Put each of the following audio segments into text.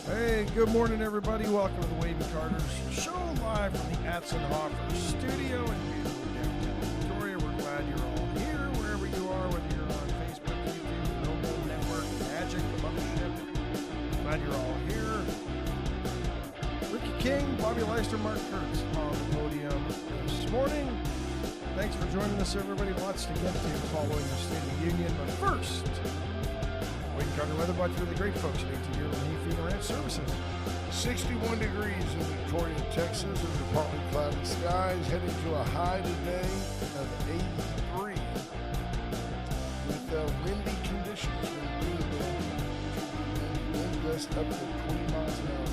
Hey, good morning, everybody. Welcome to the Wade and Carter's show live from the Atzenhofer studio in beautiful downtown Victoria. We're glad you're all here, wherever you are, whether you're on Facebook, YouTube, Noble Network, Magic, the Mothership. Glad you're all here. Ricky King, Bobby Leister, Mark Kurtz on the podium this morning. Thanks for joining us, everybody. Lots to get to following the State of the Union. But first, Wade and Carter Weather Watch for the great folks at ATV Feed and Ranch Services. 61 degrees in Victoria, Texas, under partly cloudy skies, heading to a high today of 83 with windy conditions. Wind gust up to 20 miles an hour.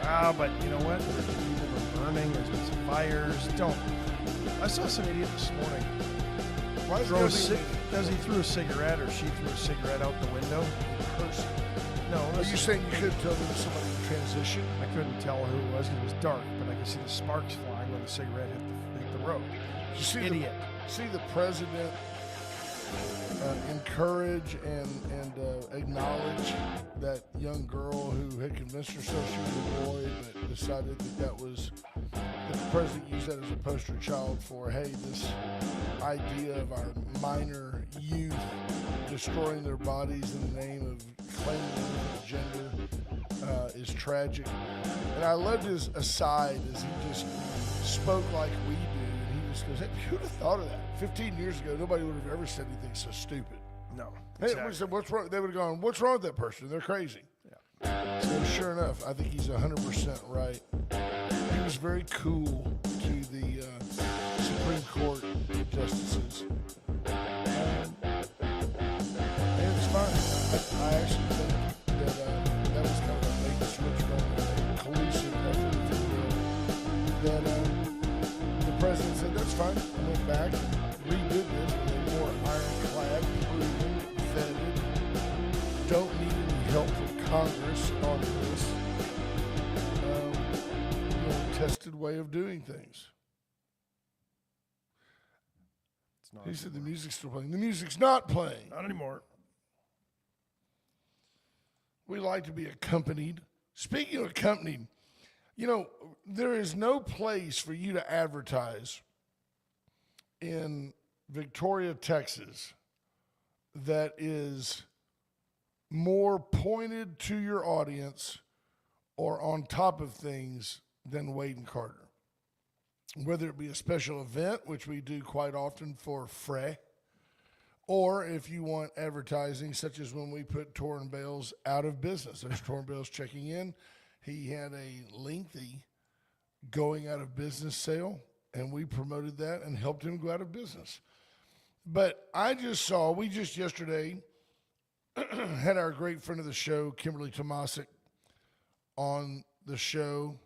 Wow, but you know what? People are burning. There's been some fires. Don't. I saw some idiot this morning. Why is Because he threw a cigarette or she threw a cigarette out the window. Person. No. Are you saying you couldn't tell there was somebody in transition? I couldn't tell who it was because it was dark, but I could see the sparks flying when the cigarette hit the road. You see Idiot. See the president encourage and acknowledge that young girl who had convinced herself she was a boy but decided that the president used that as a poster child for, hey, this idea of our minor youth destroying their bodies in the name of claiming a gender is tragic. And I loved his aside as he just spoke like we do. And he just goes, hey, who'd have thought of that? 15 years ago, nobody would have ever said anything so stupid. No. Hey, Exactly. we said, what's wrong? They would have gone, what's wrong with that person? They're crazy. Yeah. So sure enough, I think he's 100% right. He was very cool to the Supreme Court justices. And it's fine. I actually think that was kind of a late switch on a collusive effort, if you will, that the president said, that's fine. I went back and redid this with a more ironclad, proven, vetted, don't need any help from Congress on this tested way of doing things. It's not He said the anymore. music's still playing. The music's not playing. Not anymore. We like to be accompanied. Speaking of accompanied, there is no place for you to advertise in Victoria, Texas that is more pointed to your audience or on top of things than Wade and Carter. Whether it be a special event, which we do quite often for free, or if you want advertising, such as when we put Torrin Bales out of business. There's Torrin Bales checking in. He had a lengthy going out of business sale, and we promoted that and helped him go out of business. But we just yesterday had our great friend of the show, Kimberly Tomasic, on the show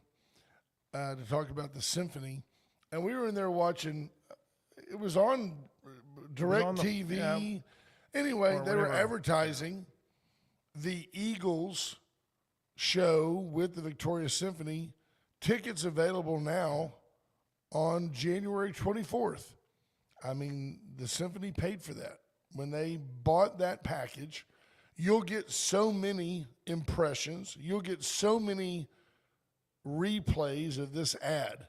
to talk about the symphony. And we were in there watching, it was on Direct TV. Yeah. Anyway, Or they were whatever. advertising the Eagles show with the Victoria Symphony. Tickets available now on January 24th. I mean, the symphony paid for that. When they bought that package, you'll get so many impressions. You'll get so many replays of this ad.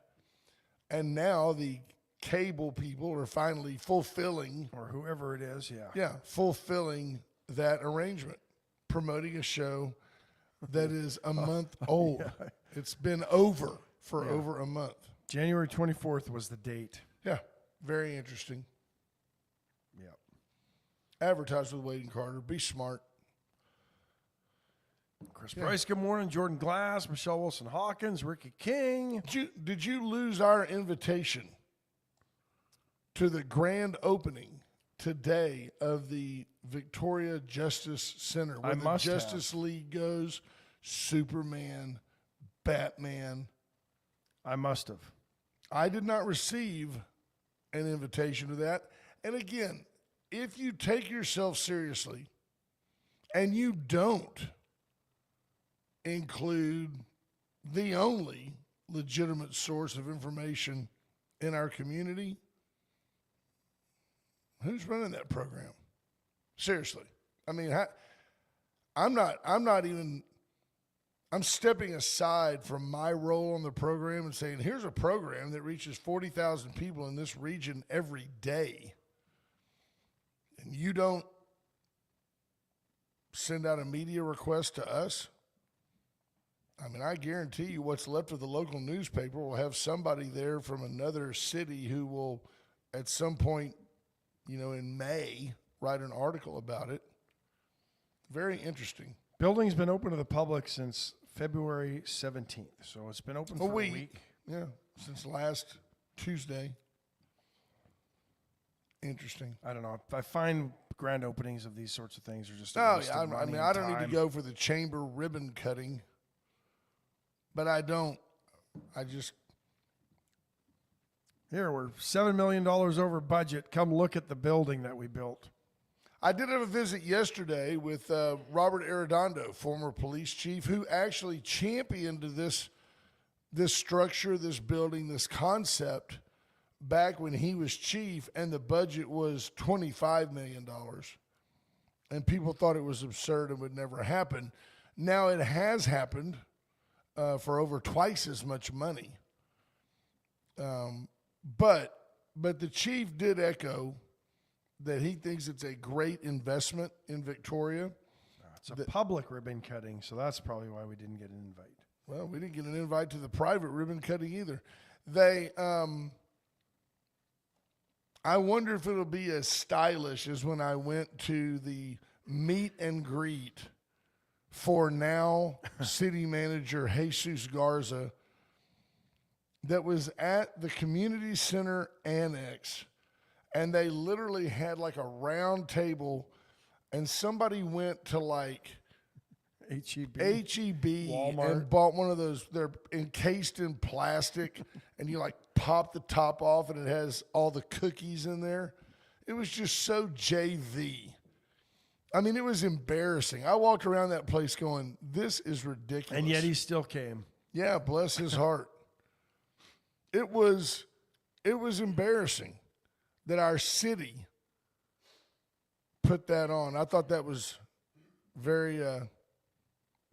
And now the cable people are finally fulfilling, Or whoever it is, yeah. fulfilling that arrangement, promoting a show that is a month old. Yeah. It's been over for over a month. January 24th was the date. Yeah, very interesting. Yeah. Advertise with Wade and Carter. Be smart. Chris Price, good morning. Jordan Glass, Michelle Wilson-Hawkins, Ricky King. Did you lose our invitation to the grand opening today of the Victoria Justice Center, where I the must have. Justice League goes? Superman, Batman. I must have. I did not receive an invitation to that. And again, if you take yourself seriously and you don't include the only legitimate source of information in our community, who's running that program? Seriously. I mean, I'm not even I'm stepping aside from my role on the program and saying, here's a program that reaches 40,000 people in this region every day. And you don't send out a media request to us? I mean, I guarantee you what's left of the local newspaper will have somebody there from another city who will, at some point, in May, write an article about it. Very interesting. Building's been open to the public since February 17th, so it's been open for a week. Yeah, since last Tuesday. Interesting. I don't know. I find grand openings of these sorts of things are just I don't need to go for the chamber ribbon cutting, but I don't. I just. Here, we're $7 million over budget. Come look at the building that we built. I did have a visit yesterday with Robert Arredondo, former police chief, who actually championed this structure, this building, this concept back when he was chief, and the budget was $25 million. And people thought it was absurd and would never happen. Now it has happened for over twice as much money. But the chief did echo that he thinks it's a great investment in Victoria. It's a public ribbon cutting, so that's probably why we didn't get an invite. Well, we didn't get an invite to the private ribbon cutting either. I wonder if it'll be as stylish as when I went to the meet and greet for now city manager Jesus Garza that was at the community center annex. And they literally had like a round table, and somebody went to like H-E-B Walmart, and bought one of those. They're encased in plastic, and you like pop the top off, and it has all the cookies in there. It was just so JV. I mean, it was embarrassing. I walked around that place going, this is ridiculous. And yet he still came. Yeah, bless his heart. It was embarrassing that our city put that on. I thought that was very,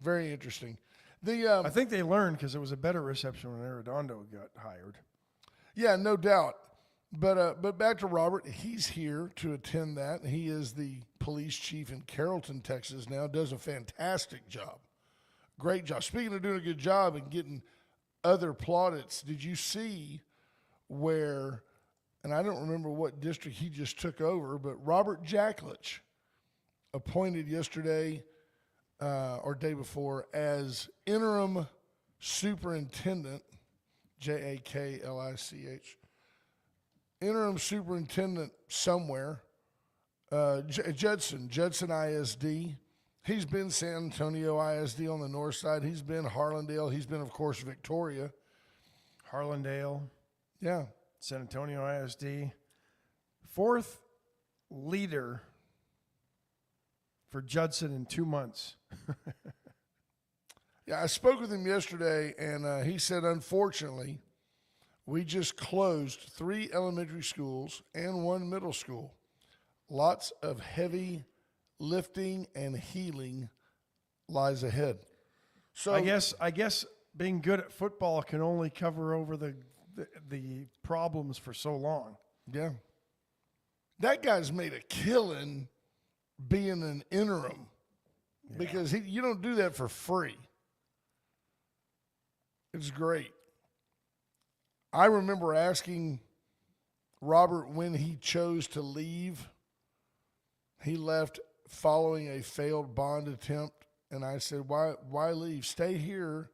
very interesting. I think they learned because it was a better reception when Arredondo got hired. Yeah, no doubt. But back to Robert, he's here to attend that. He is the police chief in Carrollton, Texas now, does a fantastic job. Great job. Speaking of doing a good job and getting other plaudits, did you see where, and I don't remember what district he just took over, but Robert Jacklich, appointed yesterday or day before as interim superintendent, Jaklich, interim superintendent somewhere, Judson ISD. He's been San Antonio ISD on the north side. He's been Harlandale. He's been, of course, Victoria. Harlandale. Yeah. San Antonio ISD. Fourth leader for Judson in 2 months. Yeah, I spoke with him yesterday, and he said, unfortunately, we just closed 3 elementary schools and 1 middle school. Lots of heavy lifting and healing lies ahead. So I guess being good at football can only cover over the problems for so long. Yeah. That guy's made a killing being an interim because you don't do that for free. It's great. I remember asking Robert when he chose to leave. He left following a failed bond attempt, and I said, why leave? Stay here.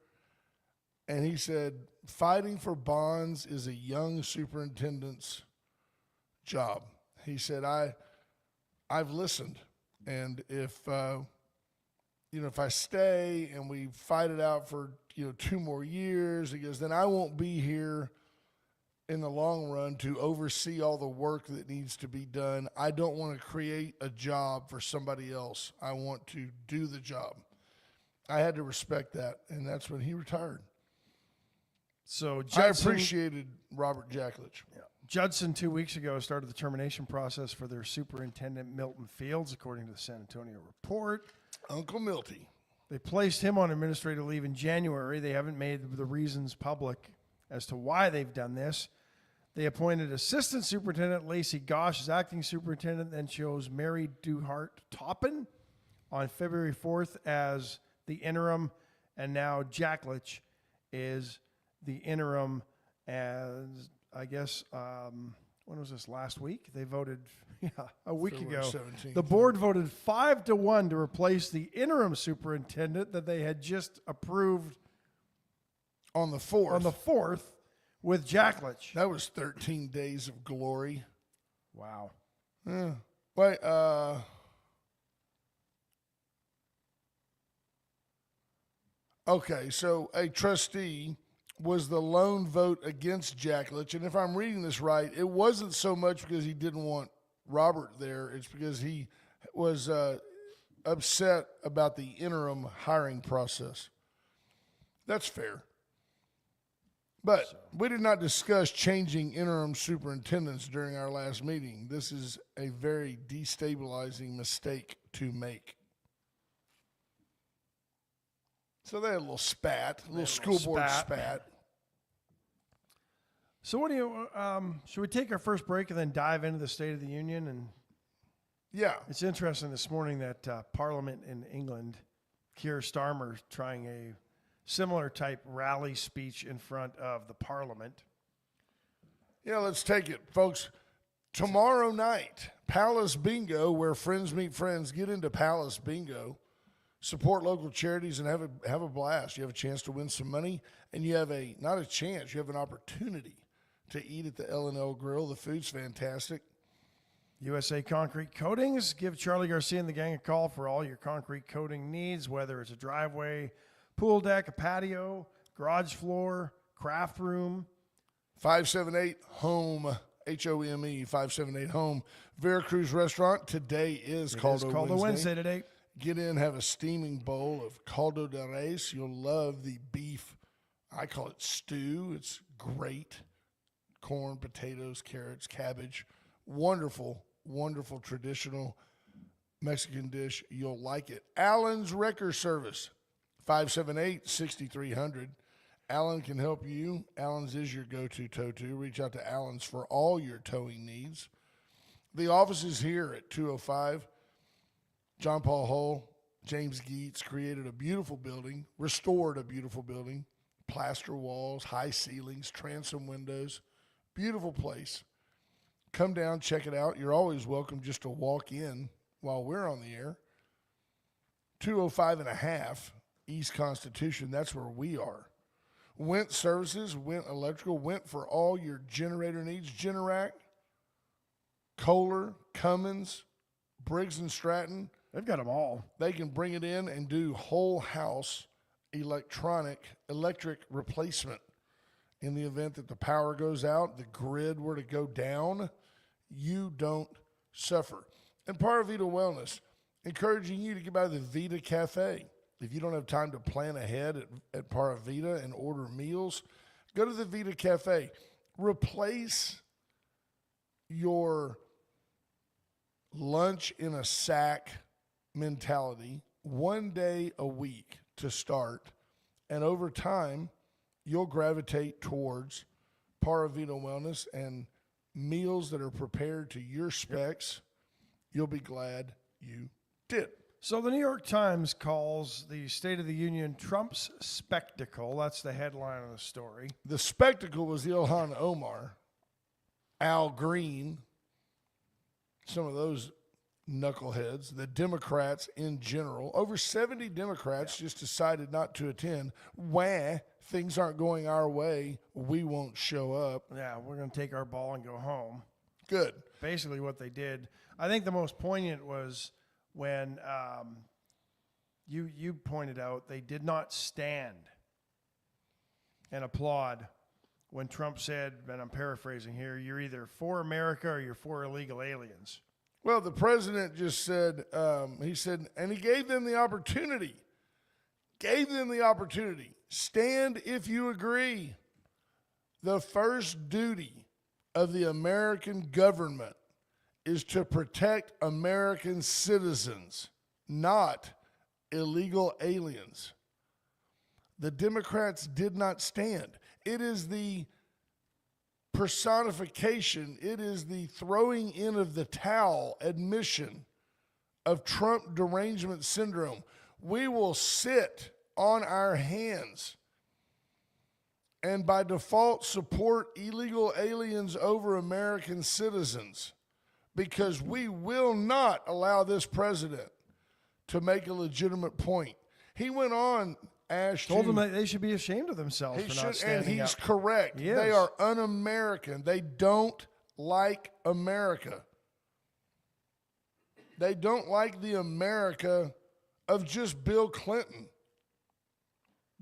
And he said, fighting for bonds is a young superintendent's job. He said, I've listened, and if I stay and we fight it out for 2 more years, he goes, then I won't be here in the long run to oversee all the work that needs to be done. I don't want to create a job for somebody else. I want to do the job. I had to respect that, and that's when he retired. So I appreciated Robert Jacklich. Yeah. Judson 2 weeks ago started the termination process for their superintendent, Milton Fields, according to the San Antonio Report. Uncle Milty. They placed him on administrative leave in January. They haven't made the reasons public as to why they've done this. They appointed Assistant Superintendent Lacey Gosh as acting superintendent, then chose Mary Duhart Toppin on February 4th as the interim, and now Jack Litch is the interim as, I guess, when was this, last week? They voted, a week February ago. 17th. The board voted 5-1 to replace the interim superintendent that they had just approved On the 4th. on the 4th with Jack Litch. That was 13 days of glory. Wow. Yeah. Wait, okay, so a trustee was the lone vote against Jack Litch. And if I'm reading this right, it wasn't so much because he didn't want Robert there. It's because he was upset about the interim hiring process. That's fair. But we did not discuss changing interim superintendents during our last meeting. This is a very destabilizing mistake to make. So they had a little spat, a little school board spat. So what do you, should we take our first break and then dive into the State of the Union? And Yeah. it's interesting this morning that Parliament in England, Keir Starmer trying a similar type rally speech in front of the Parliament. Yeah, let's take it, folks. Tomorrow night, Palace Bingo, where friends meet friends. Get into Palace Bingo. Support local charities and have a blast. You have a chance to win some money, and you have not a chance, you have an opportunity to eat at the L&L Grill. The food's fantastic. USA Concrete Coatings. Give Charlie Garcia and the gang a call for all your concrete coating needs, whether it's a driveway, pool deck, a patio, garage floor, craft room. 578-HOME, HOME, 578-HOME. Veracruz Restaurant. Today is Caldo Wednesday today. Get in, have a steaming bowl of caldo de res. You'll love the beef. I call it stew. It's great. Corn, potatoes, carrots, cabbage. Wonderful, wonderful traditional Mexican dish. You'll like it. Allen's Wrecker Service, 578-6300. Allen can help you. Allen's is your go-to tow-to. Reach out to Allen's for all your towing needs. The office is here at 205. John Paul Hull, James Geets created a beautiful building, restored a beautiful building, plaster walls, high ceilings, transom windows, beautiful place. Come down, check it out. You're always welcome just to walk in while we're on the air. 205 and a half East Constitution, that's where we are. Went Services, Went Electrical, Went for all your generator needs. Generac, Kohler, Cummins, Briggs & Stratton. They've got them all. They can bring it in and do whole house electric replacement. In the event that the power goes out, the grid were to go down, you don't suffer. And Paravita Wellness, encouraging you to get by the Vita Cafe. If you don't have time to plan ahead at Paravita and order meals, go to the Vita Cafe. Replace your lunch in a sack mentality, one day a week to start, and over time you'll gravitate towards Paravita Wellness and meals that are prepared to your specs. You'll be glad you did. So the New York Times calls the State of the Union Trump's spectacle. That's the headline of the story. The spectacle was Ilhan Omar, Al Green, some of those knuckleheads, the Democrats in general. Over 70 Democrats just decided not to attend. Wah, things aren't going our way, we won't show up. Yeah, we're going to take our ball and go home. Good. Basically what they did. I think the most poignant was when you pointed out they did not stand and applaud when Trump said, and I'm paraphrasing here, you're either for America or you're for illegal aliens. Well, the president just said, and he gave them the opportunity. Stand if you agree. The first duty of the American government is to protect American citizens, not illegal aliens. The Democrats did not stand. It is the personification, it is the throwing in of the towel admission of Trump derangement syndrome. We will sit on our hands and by default support illegal aliens over American citizens because we will not allow this president to make a legitimate point. He went on, Ash, told them that they should be ashamed of themselves for not standing up. And he's correct. Yes. They are un-American. They don't like America. They don't like the America of just Bill Clinton.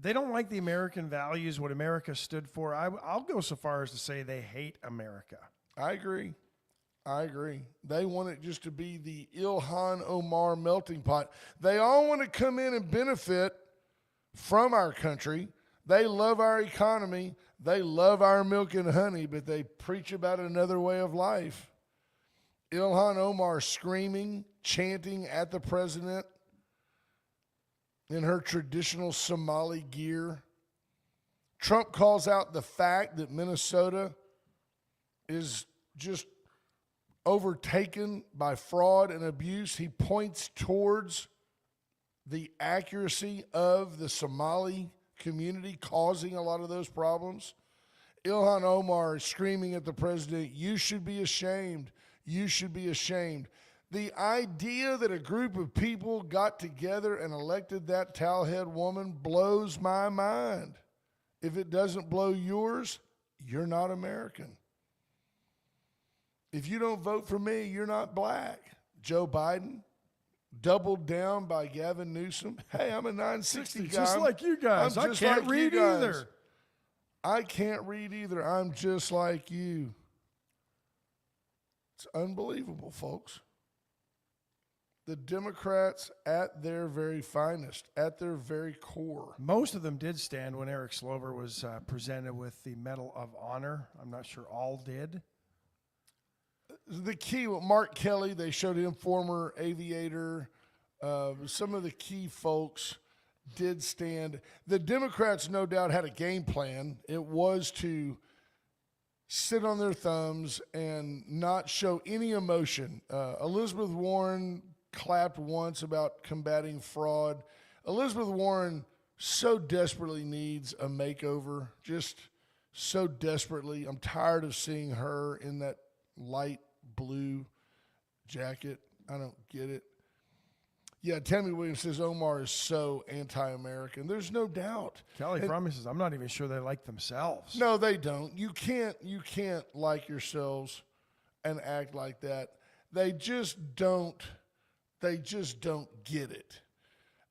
They don't like the American values, what America stood for. I'll go so far as to say they hate America. I agree. They want it just to be the Ilhan Omar melting pot. They all want to come in and benefit from our country. They love our economy. They love our milk and honey, but they preach about another way of life. Ilhan Omar screaming, chanting at the president in her traditional Somali gear. Trump calls out the fact that Minnesota is just overtaken by fraud and abuse. He points towards the accuracy of the Somali community causing a lot of those problems. Ilhan Omar is screaming at the president, "You should be ashamed. You should be ashamed." The idea that a group of people got together and elected that towelhead woman blows my mind. If it doesn't blow yours, you're not American. If you don't vote for me, you're not black. Joe Biden, doubled down by Gavin Newsom. Hey, I'm a 960 guy. Just like you guys. I can't read either. I can't read either. I'm just like you. It's unbelievable, folks. The Democrats at their very finest, at their very core. Most of them did stand when Eric Slover was presented with the Medal of Honor. I'm not sure all did. The key, Mark Kelly, they showed him, former aviator. Some of the key folks did stand. The Democrats, no doubt, had a game plan. It was to sit on their thumbs and not show any emotion. Elizabeth Warren clapped once about combating fraud. Elizabeth Warren so desperately needs a makeover, just so desperately. I'm tired of seeing her in that light blue jacket. I don't get it. Yeah, Tammy Williams says Omar is so anti-American. There's no doubt. Kelly promises I'm not even sure they like themselves. No, they don't. You can't like yourselves and act like that. They just don't get it.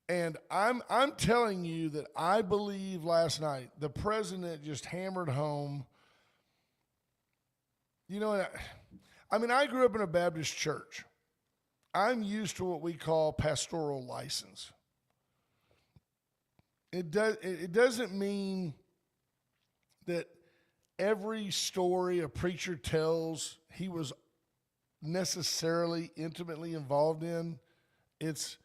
And I'm telling you that I believe last night the president just hammered home. You know, I grew up in a Baptist church. I'm used to what we call pastoral license. It doesn't mean that every story a preacher tells he was necessarily intimately involved in. It's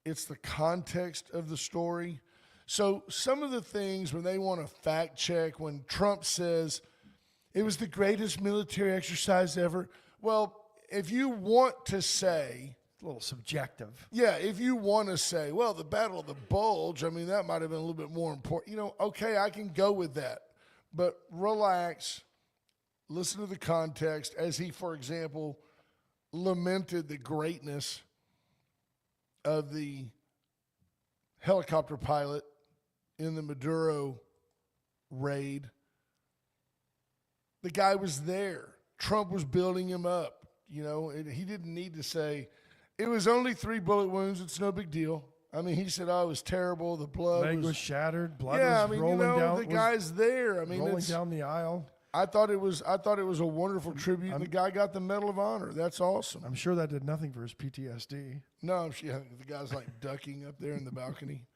the context of the story. So some of the things when they want to fact check, when Trump says it was the greatest military exercise ever, well, if you want to say, it's a little subjective. Yeah, if you want to say, well, the Battle of the Bulge, that might have been a little bit more important. Okay, I can go with that. But relax, listen to the context as he, for example, lamented the greatness of the helicopter pilot in the Maduro raid. The guy was there. Trump was building him up. He didn't need to say, it was only 3 bullet wounds. It's no big deal. He said, it was terrible. The blood leg was shattered. Blood was rolling down. The guy's there. Rolling down the aisle. I thought it was a wonderful tribute. The guy got the Medal of Honor. That's awesome. I'm sure that did nothing for his PTSD. No, the guy's like ducking up there in the balcony.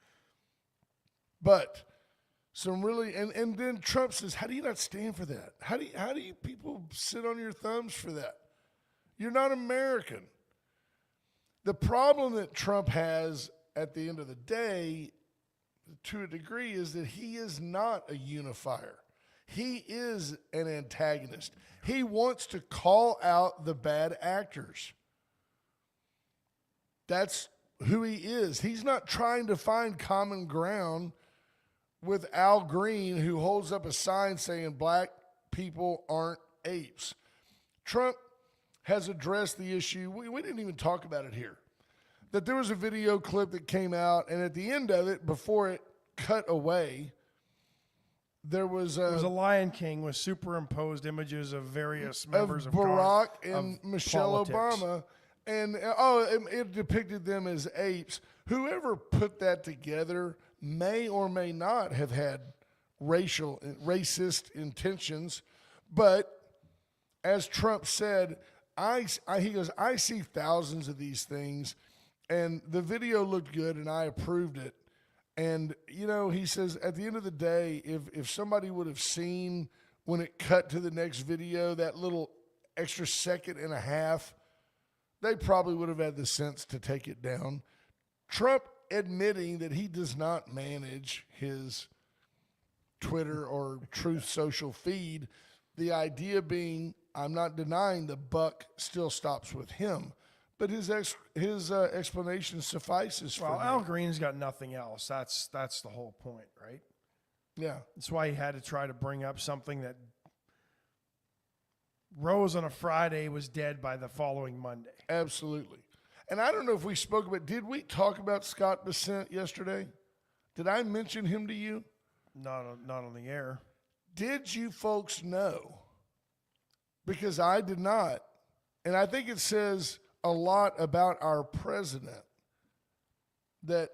But some really, and then Trump says, how do you not stand for that? How do you people sit on your thumbs for that? You're not American. The problem that Trump has at the end of the day, to a degree, is that he is not a unifier. He is an antagonist. He wants to call out the bad actors. That's who he is. He's not trying to find common ground with Al Green, who holds up a sign saying black people aren't apes. Trump has addressed the issue. We didn't even talk about it here. That there was a video clip that came out, and at the end of it, before it cut away, there was a Lion King with superimposed images of various members of Barack and and Michelle politics. Obama, and it depicted them as apes. Whoever put that together may or may not have had racist intentions, but as Trump said, he goes, I see thousands of these things, and the video looked good, and I approved it. And, he says, at the end of the day, if somebody would have seen when it cut to the next video, that little extra second and a half, they probably would have had the sense to take it down. Trump admitting that he does not manage his Twitter or Truth Social feed, the idea being, I'm not denying the buck still stops with him. But his explanation suffices for me. Well, Al Green's got nothing else. That's the whole point, right? Yeah. That's why he had to try to bring up something that rose on a Friday, was dead by the following Monday. Absolutely. And I don't know if we spoke about, did we talk about Scott Bessent yesterday? Did I mention him to you? Not on the air. Did you folks know? Because I did not. And I think it says a lot about our president that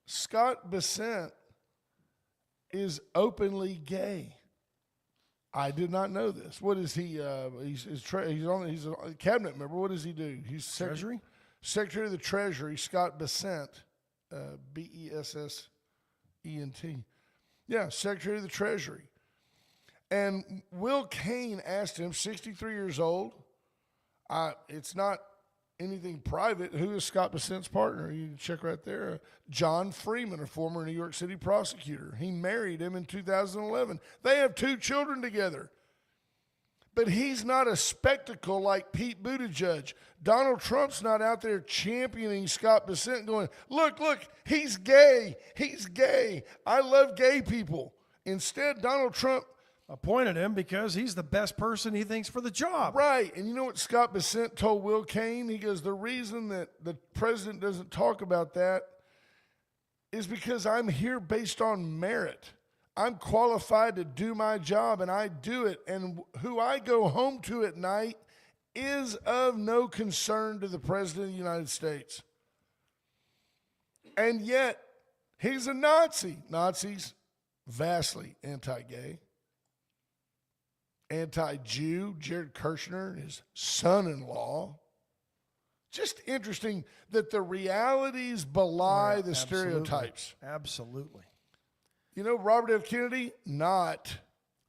Scott Bessent is openly gay. I did not know this. What is he? He's a cabinet member. What does he do? He's Treasury? Secretary of the Treasury, Scott Bessent, Bessent. Yeah, Secretary of the Treasury. And Will Cain asked him, 63 years old, it's not anything private. Who is Scott Bessent's partner? You can check right there. John Freeman, a former New York City prosecutor. He married him in 2011. They have 2 children together. But he's not a spectacle like Pete Buttigieg. Donald Trump's not out there championing Scott Bessent going, look, he's gay. He's gay. I love gay people. Instead, Donald Trump appointed him because he's the best person he thinks for the job. Right. And you know what Scott Bessent told Will Cain? He goes, the reason that the president doesn't talk about that is because I'm here based on merit. I'm qualified to do my job, and I do it. And who I go home to at night is of no concern to the president of the United States. And yet, he's a Nazi. Nazis, vastly anti-gay. Anti-Jew, Jared Kushner, his son-in-law. Just interesting that the realities belie the stereotypes. Absolutely. You know, Robert F. Kennedy, not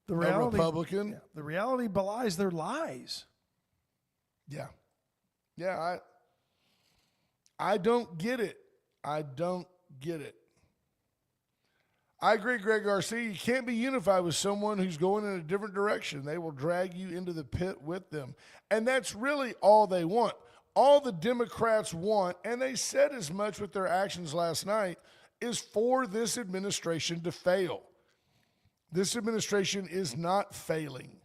a Republican. Yeah, the reality belies their lies. Yeah. Yeah, I don't get it. I don't get it. I agree, Greg Garcia. You can't be unified with someone who's going in a different direction. They will drag you into the pit with them. And that's really all they want. All the Democrats want, and they said as much with their actions last night, is for this administration to fail. This administration is not failing.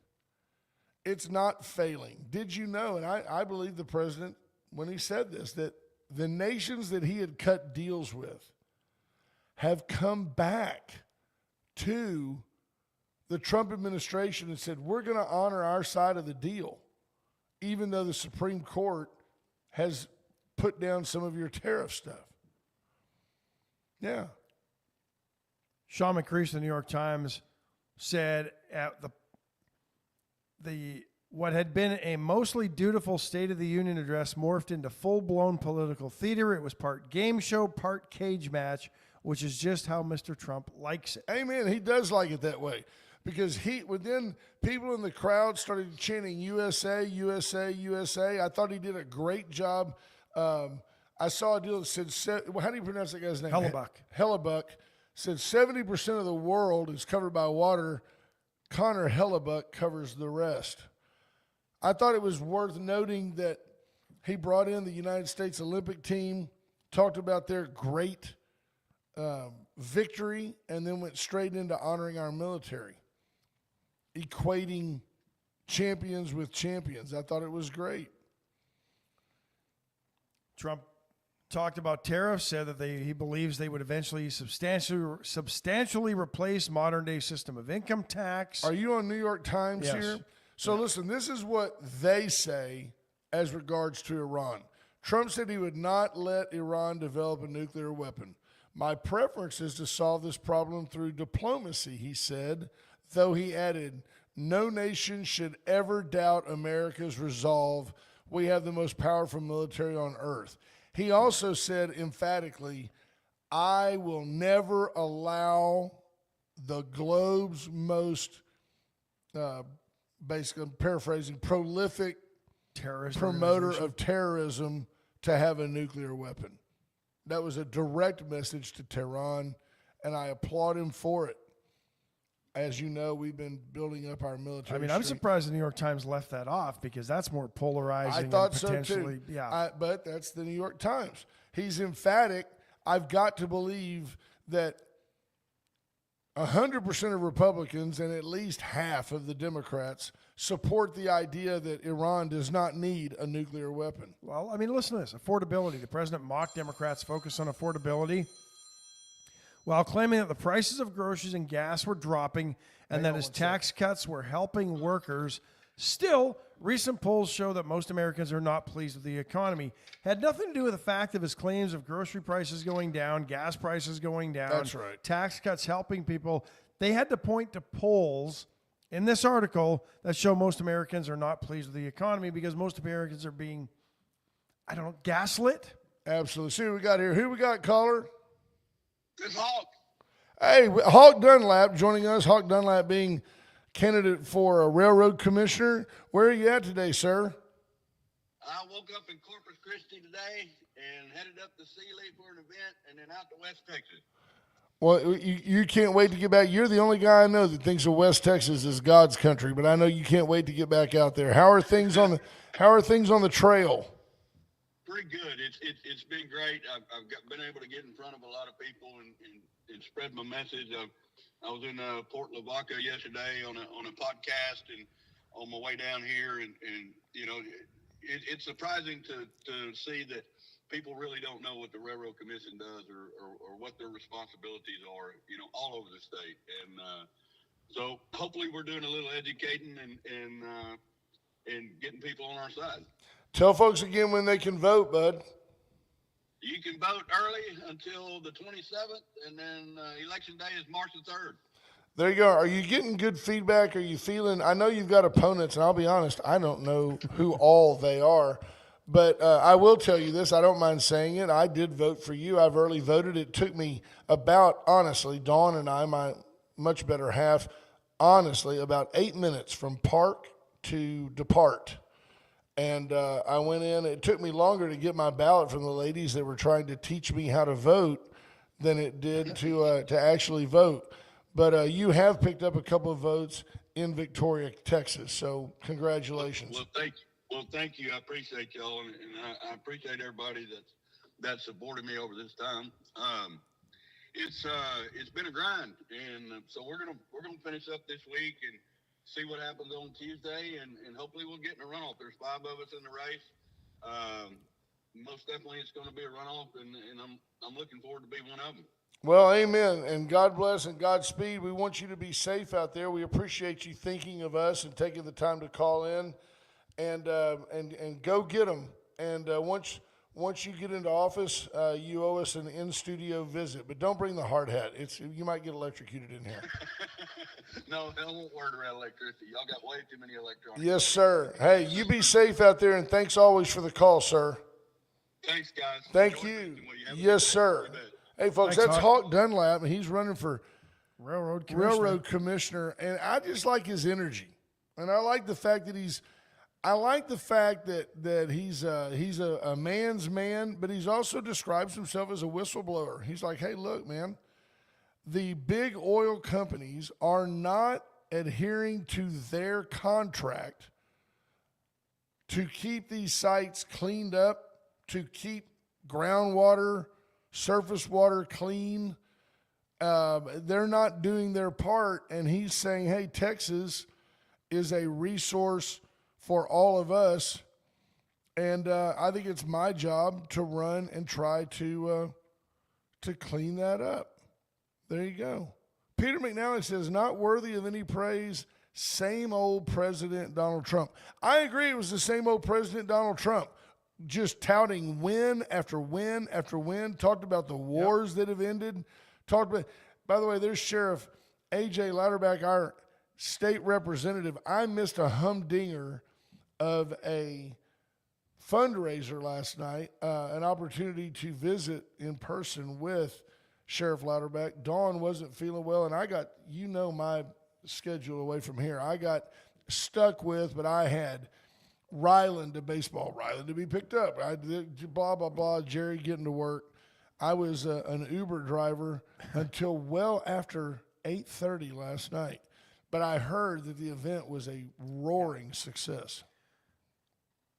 It's not failing. Did you know, and I believe the president, when he said this, that the nations that he had cut deals with have come back to the Trump administration and said, we're going to honor our side of the deal, even though the Supreme Court has put down some of your tariff stuff. Yeah. Sean McCreesh of the New York Times said at what had been a mostly dutiful State of the Union address morphed into full-blown political theater. It was part game show, part cage match, which is just how Mr. Trump likes it. Amen. He does like it that way. Because within people in the crowd started chanting USA, USA, USA. I thought he did a great job. I saw a deal that said, how do you pronounce that guy's name? Hellebuck. Hellebuck said 70% of the world is covered by water. Connor Hellebuck covers the rest. I thought it was worth noting that he brought in the United States Olympic team, talked about their great victory, and then went straight into honoring our military, equating champions with champions. I thought it was great. Trump talked about tariffs, said that he believes they would eventually substantially replace modern-day system of income tax. Are you on New York Times Yes. here? So listen, this is what they say as regards to Iran. Trump said he would not let Iran develop a nuclear weapon. My preference is to solve this problem through diplomacy, he said, though he added, no nation should ever doubt America's resolve. We have the most powerful military on earth. He also said emphatically, I will never allow the globe's most, basically, I'm paraphrasing, prolific promoter of terrorism to have a nuclear weapon. That was a direct message to Tehran, and I applaud him for it. As you know, we've been building up our military. I mean, I'm surprised the New York Times left that off because that's more polarizing. I thought and so potentially, too. Yeah, but that's the New York Times. He's emphatic. I've got to believe that 100% of Republicans and at least half of the Democrats support the idea that Iran does not need a nuclear weapon. Well, I mean, listen to this. Affordability. The president mocked Democrats' focus on affordability while claiming that the prices of groceries and gas were dropping and that his tax cuts were helping workers. Still, recent polls show that most Americans are not pleased with the economy. Had nothing to do with the fact of his claims of grocery prices going down, gas prices going down, That's right. tax cuts helping people. They had to point to polls in this article that show most Americans are not pleased with the economy because most Americans are being, gaslit. Absolutely. See what we got here. Who we got, caller? It's Hawk. Hey, Hawk Dunlap joining us. Hawk Dunlap being candidate for a railroad commissioner. Where are you at today, sir? I woke up in Corpus Christi today and headed up to Sealy for an event and then out to West Texas. Well, you can't wait to get back. You're the only guy I know that thinks of West Texas as God's country, but I know you can't wait to get back out there. How are things on the trail? Pretty good. It's been great. I've been able to get in front of a lot of people and spread my message. I was in Port Lavaca yesterday on a podcast and on my way down here, and you know, it's surprising to see that people really don't know what the Railroad Commission does or what their responsibilities are, you know, all over the state. And so hopefully we're doing a little educating and getting people on our side. Tell folks again when they can vote, bud. You can vote early until the 27th, and then Election Day is March the 3rd. There you go. Are you getting good feedback? Are you feeling – I know you've got opponents, and I'll be honest, I don't know who all they are. But I will tell you this. I don't mind saying it. I did vote for you. I've early voted. It took me about, honestly, Dawn and I, my much better half, honestly, about 8 minutes from park to depart. And I went in. It took me longer to get my ballot from the ladies that were trying to teach me how to vote than it did to actually vote. But you have picked up a couple of votes in Victoria, Texas. So congratulations. Well, thank you. I appreciate y'all, and I appreciate everybody that supported me over this time. It's been a grind, and so we're gonna finish up this week and see what happens on Tuesday, and hopefully we'll get in a runoff. There's 5 of us in the race. Most definitely it's going to be a runoff, and I'm looking forward to being one of them. Well, amen, and God bless and Godspeed. We want you to be safe out there. We appreciate you thinking of us and taking the time to call in, and go get them. And once you get into office, you owe us an in-studio visit. But don't bring the hard hat. You might get electrocuted in here. No, I won't worry around electricity. Y'all got way too many electronics. Yes, sir. Hey, you be safe out there, and thanks always for the call, sir. Thanks, guys. Thank you. Yes, sir. Hey, folks, that's Hawk Dunlap, and he's running for Railroad Commissioner, and I just like his energy. And I like the fact that he's I like the fact that he's a man's man, but he's also describes himself as a whistleblower. He's like, hey, look, man, the big oil companies are not adhering to their contract to keep these sites cleaned up, to keep groundwater, surface water clean. They're not doing their part, and he's saying, hey, Texas is a resource for all of us, and I think it's my job to run and try to clean that up. There you go. Peter McNally says, not worthy of any praise, same old President Donald Trump. I agree, it was the same old President Donald Trump, just touting win after win after win, talked about the wars that have ended, talked about, by the way, there's Sheriff A.J. Louderback, our state representative. I missed a humdinger of a fundraiser last night, an opportunity to visit in person with Sheriff Louderback. Dawn wasn't feeling well, and I got, my schedule away from here. I got stuck with, but I had Ryland to baseball, Ryland to be picked up. I did blah, blah, blah, Jerry getting to work. I was an Uber driver until well after 8:30 last night. But I heard that the event was a roaring success.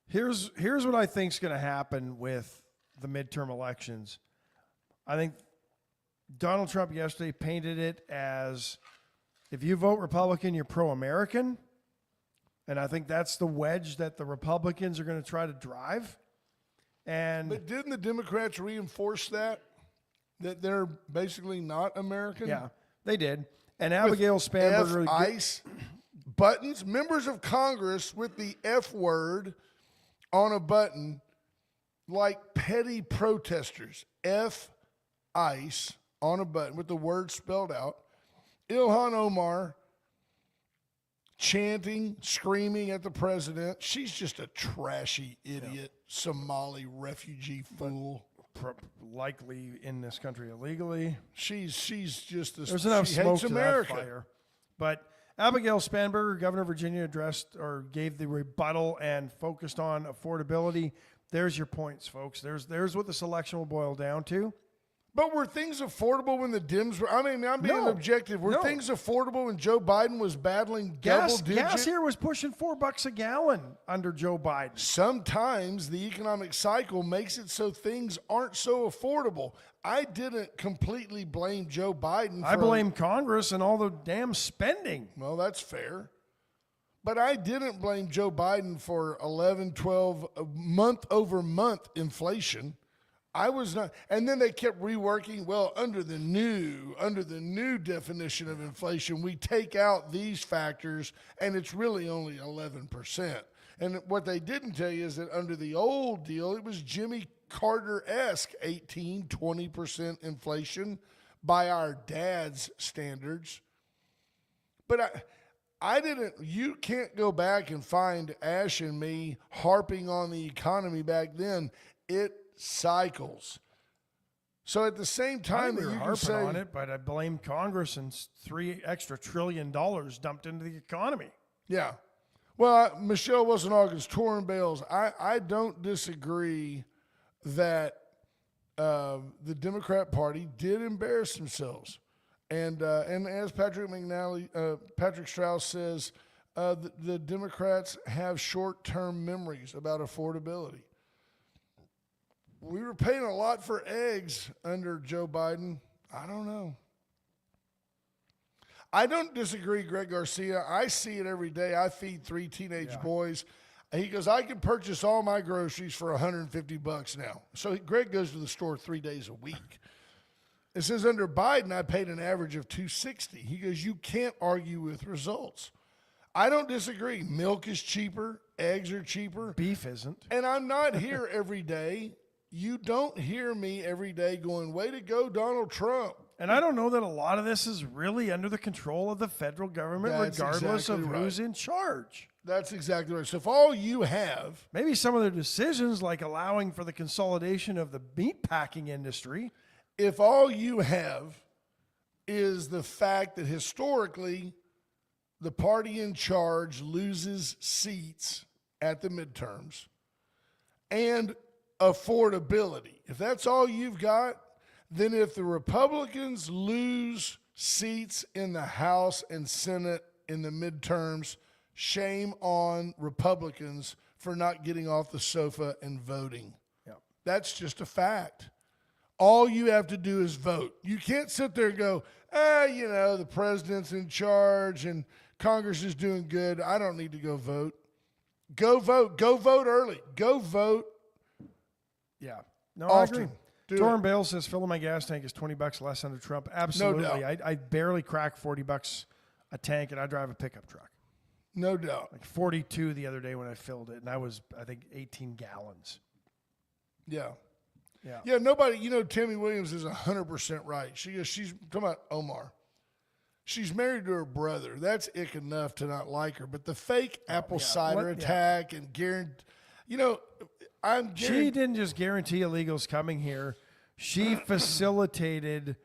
Here's what I think is going to happen with the midterm elections. I think Donald Trump yesterday painted it as if you vote Republican, you're pro-American. And I think that's the wedge that the Republicans are going to try to drive. But didn't the Democrats reinforce that they're basically not American? Yeah, they did. And Abigail Spanberger. F-ICE buttons, members of Congress with the F word on a button like petty protesters. F-ICE on a button with the word spelled out. Ilhan Omar chanting, screaming at the president. She's just a trashy idiot, Somali refugee fool. Likely in this country illegally. She's just this. There's enough she smoke hates to America. that fire. But Abigail Spanberger, governor of Virginia, addressed or gave the rebuttal and focused on affordability. There's your points, folks. There's what this election will boil down to. But were things affordable when the Dems were? I mean, I'm being objective. Were things affordable when Joe Biden was battling double digit? Gas here was pushing $4 a gallon under Joe Biden. Sometimes the economic cycle makes it so things aren't so affordable. I didn't completely blame Joe Biden. I blame Congress and all the damn spending. Well, that's fair. But I didn't blame Joe Biden for 11, 12, month over month inflation. I was not, and then they kept reworking. Well, under the new definition of inflation, we take out these factors, and it's really only 11%. And what they didn't tell you is that under the old deal, it was Jimmy Carter-esque 18, 20% inflation by our dad's standards. But I didn't. You can't go back and find Ash and me harping on the economy back then. It cycles. So at the same time that you can say on it, but I blame Congress and $3 trillion dumped into the economy. Yeah. Well, Michelle wasn't August touring bales. I don't disagree that the Democrat Party did embarrass themselves, and as Patrick Strauss says, the Democrats have short-term memories about affordability. We were paying a lot for eggs under Joe Biden. I don't know. I don't disagree, Greg Garcia. I see it every day. I feed 3 teenage boys. He goes, I can purchase all my groceries for $150 now. So Greg goes to the store 3 days a week. It says under Biden, I paid an average of $260. He goes, you can't argue with results. I don't disagree. Milk is cheaper. Eggs are cheaper. Beef isn't. And I'm not here every day. You don't hear me every day going, way to go, Donald Trump. And I don't know that a lot of this is really under the control of the federal government, regardless of who's in charge. That's exactly right. So if all you have... Maybe some of the decisions, like allowing for the consolidation of the meat packing industry. If all you have is the fact that historically the party in charge loses seats at the midterms and affordability. If that's all you've got, then if the Republicans lose seats in the House and Senate in the midterms, shame on Republicans for not getting off the sofa and voting. Yep. That's just a fact. All you have to do is vote. You can't sit there and go, the president's in charge and Congress is doing good. I don't need to go vote. Go vote. Go vote early. Go vote. Yeah. No, Often. I agree. Do Torrin it. Bale says filling my gas tank is $20 less under Trump. Absolutely. No doubt. I barely crack $40 a tank, and I drive a pickup truck. No doubt. Like 42 the other day when I filled it, and I was, I think, 18 gallons. Yeah. Yeah. Yeah, nobody, Tammy Williams is 100% right. She's talking about Omar. She's married to her brother. That's ick enough to not like her. But the fake apple cider attack and guarantee, She didn't just guarantee illegals coming here. She facilitated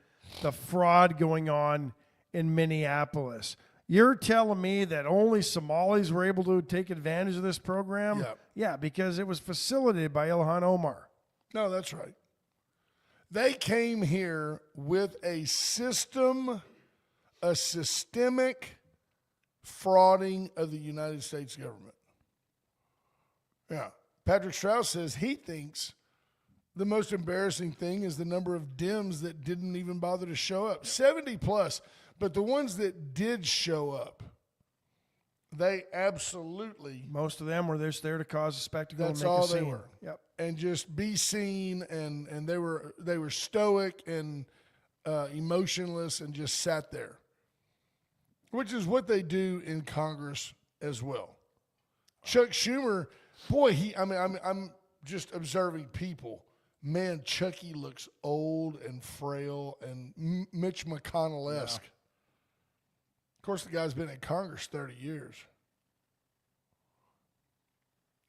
the fraud going on in Minneapolis. You're telling me that only Somalis were able to take advantage of this program? Yeah. Yeah, because it was facilitated by Ilhan Omar. No, that's right. They came here with a systemic frauding of the United States government. Yeah. Patrick Strauss says he thinks the most embarrassing thing is the number of Dems that didn't even bother to show up. 70 plus. But the ones that did show up, they absolutely. Most of them were just there to cause a spectacle. That's and make all a they scene. were. Yep. And just be seen, and they were stoic and emotionless and just sat there, which is what they do in Congress as well. Chuck Schumer, boy, I'm just observing people. Man, Chucky looks old and frail and Mitch McConnell-esque. Yeah. Of course, the guy's been in Congress 30 years.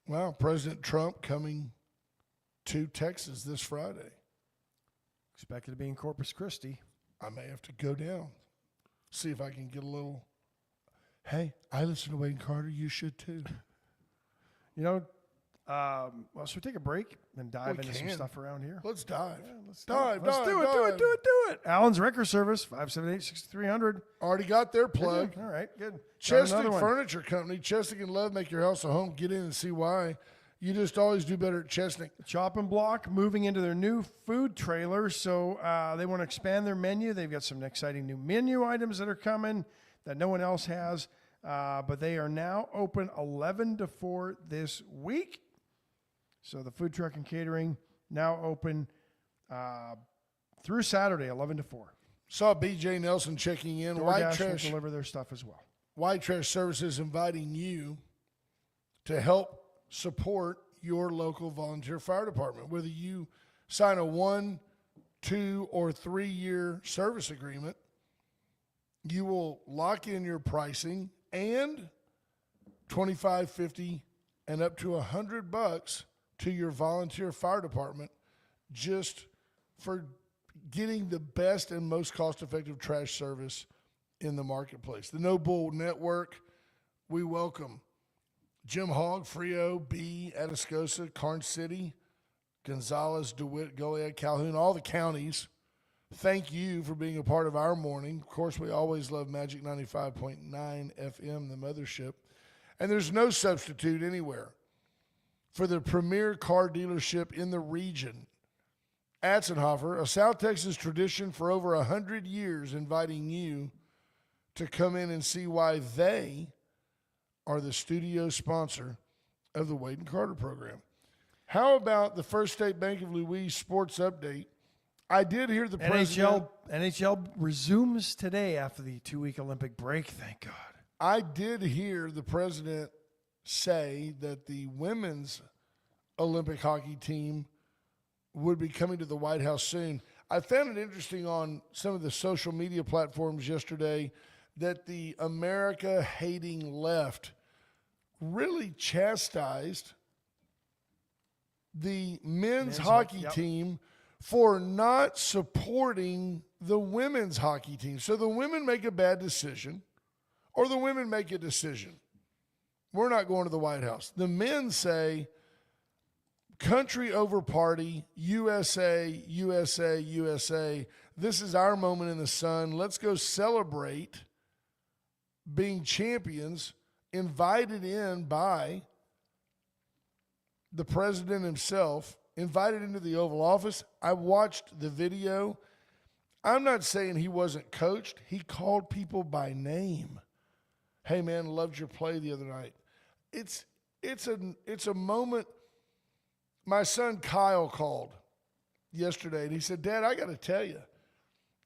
Well, President Trump coming to Texas this Friday. Expected to be in Corpus Christi. I may have to go down, see if I can get a little, hey, I listen to Wade Carter, you should too. Should we take a break and dive into some stuff around here? Let's dive. Yeah, let's Do it. Allen's Wrecker Service, 578-6300. Already got their plug. All right, good. Chesnick Furniture Company. Chesnick and Love make your house a home. Get in and see why. You just always do better at Chesnick. Chop and Block moving into their new food trailer, so they want to expand their menu. They've got some exciting new menu items that are coming that no one else has, but they are now open 11 to 4 this week. So the food truck and catering now open through Saturday, 11 to 4. Saw BJ Nelson checking in. White DoorDash will Trash deliver their stuff as well. White Trash Services inviting you to help support your local volunteer fire department. Whether you sign a 1, 2, or 3-year service agreement, you will lock in your pricing and $25, $50, and up to $100 to your volunteer fire department just for getting the best and most cost-effective trash service in the marketplace. The No Bull Network, we welcome Jim Hogg, Frio, B, Atascosa, Karn City, Gonzales, DeWitt, Goliad, Calhoun, all the counties. Thank you for being a part of our morning. Of course, we always love Magic 95.9 FM, the mothership. And there's no substitute anywhere for the premier car dealership in the region. Atzenhofer, a South Texas tradition for over 100 years, inviting you to come in and see why they are the studio sponsor of the Wade and Carter program. How about the First State Bank of Louise sports update? I did hear the president. NHL resumes today after the 2-week Olympic break, thank God. I did hear the president say that the women's Olympic hockey team would be coming to the White House soon. I found it interesting on some of the social media platforms yesterday that the America-hating left really chastised the men's hockey team for not supporting the women's hockey team. So the women make a bad decision or the women make a decision. We're not going to the White House. The men say country over party, USA, USA, USA. This is our moment in the sun. Let's go celebrate being champions, invited in by the president himself, invited into the Oval Office. I watched the video. I'm not saying he wasn't coached. He called people by name. Hey, man, loved your play the other night. It's a moment. My son Kyle called yesterday, and he said, Dad, I got to tell you,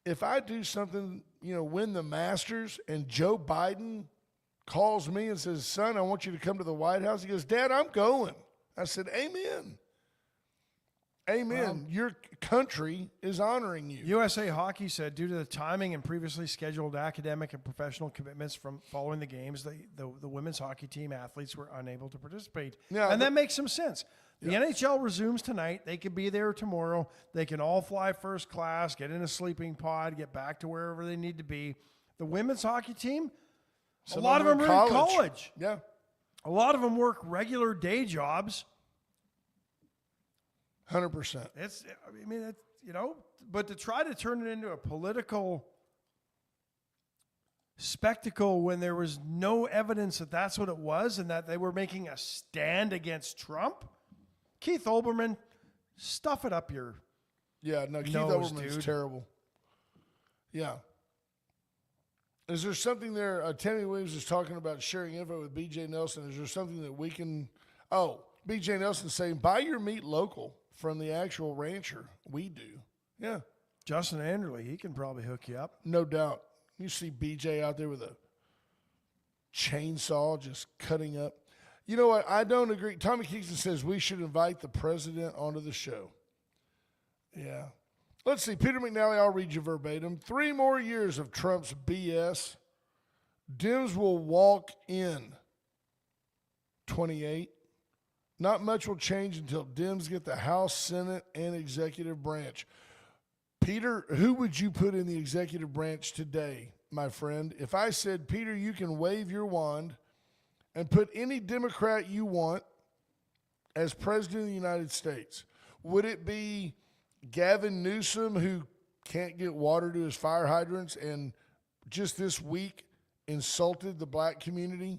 if I do something, win the Masters, and Joe Biden calls me and says, son, I want you to come to the White House, he goes, Dad, I'm going. I said, amen. Amen. Your country is honoring you. USA Hockey said, due to the timing and previously scheduled academic and professional commitments from following the games, the women's hockey team athletes were unable to participate. Yeah, that makes some sense. The NHL resumes tonight. They could be there tomorrow. They can all fly first class, get in a sleeping pod, get back to wherever they need to be. The women's hockey team, a lot of them are in college. Yeah. A lot of them work regular day jobs. 100%. But to try to turn it into a political spectacle when there was no evidence that that's what it was and that they were making a stand against Trump, Keith Olbermann, stuff it up your Keith Olbermann's terrible. Yeah. Is there something there? Tammy Williams is talking about sharing info with BJ Nelson. Is there something that we can? Oh, BJ Nelson saying, buy your meat local from the actual rancher. We do. Yeah. Justin Anderley, he can probably hook you up. No doubt. You see BJ out there with a chainsaw just cutting up. You know what? I don't agree. Tommy Kingston says we should invite the president onto the show. Yeah. Let's see. Peter McNally, I'll read you verbatim. 3 more years of Trump's BS. Dems will walk in 28. Not much will change until Dems get the House, Senate, and executive branch. Peter, who would you put in the executive branch today, my friend? If I said, Peter, you can wave your wand and put any Democrat you want as president of the United States, would it be Gavin Newsom, who can't get water to his fire hydrants and just this week insulted the black community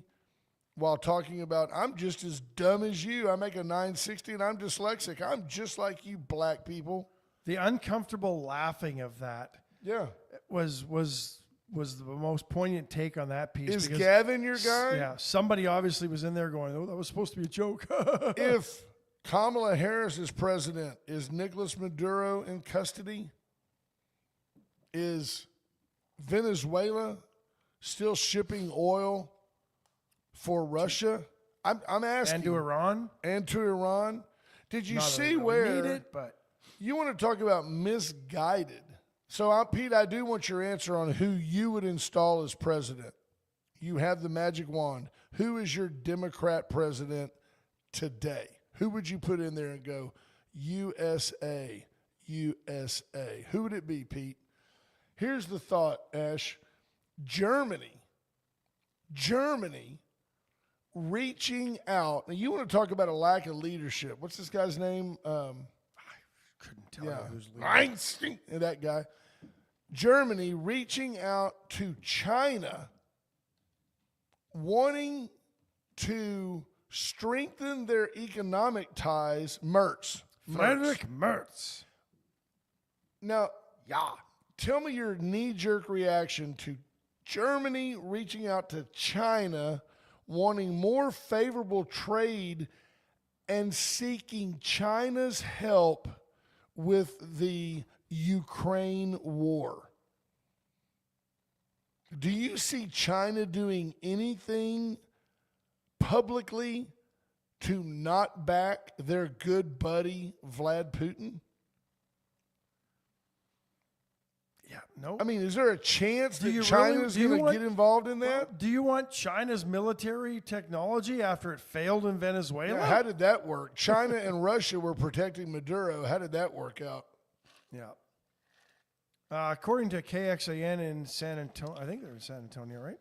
while talking about, I'm just as dumb as you. I make a 960 and I'm dyslexic. I'm just like you black people. The uncomfortable laughing of that was the most poignant take on that piece. Is Gavin your guy? Yeah. Somebody obviously was in there going, oh, that was supposed to be a joke. If Kamala Harris is president, is Nicolas Maduro in custody? Is Venezuela still shipping oil for Russia? I'm asking. And to Iran? And to Iran. Did you see really where need it, but you want to talk about misguided? So, Pete, I do want your answer on who you would install as president. You have the magic wand. Who is your Democrat president today? Who would you put in there and go, USA, USA? Who would it be, Pete? Here's the thought, Ash. Germany reaching out. Now, you want to talk about a lack of leadership. What's this guy's name? I couldn't tell you who's leading. Einstein, that guy. Germany reaching out to China, wanting to strengthen their economic ties. Friedrich Merz. Now, tell me your knee-jerk reaction to Germany reaching out to China, wanting more favorable trade and seeking China's help with the Ukraine war. Do you see China doing anything publicly to not back their good buddy Vlad Putin? Yeah, no. I mean, is there a chance that China's going to get involved in that? Well, do you want China's military technology after it failed in Venezuela? Yeah, how did that work? China and Russia were protecting Maduro. How did that work out? Yeah. According to KXAN in San Antonio, I think they're in San Antonio, right?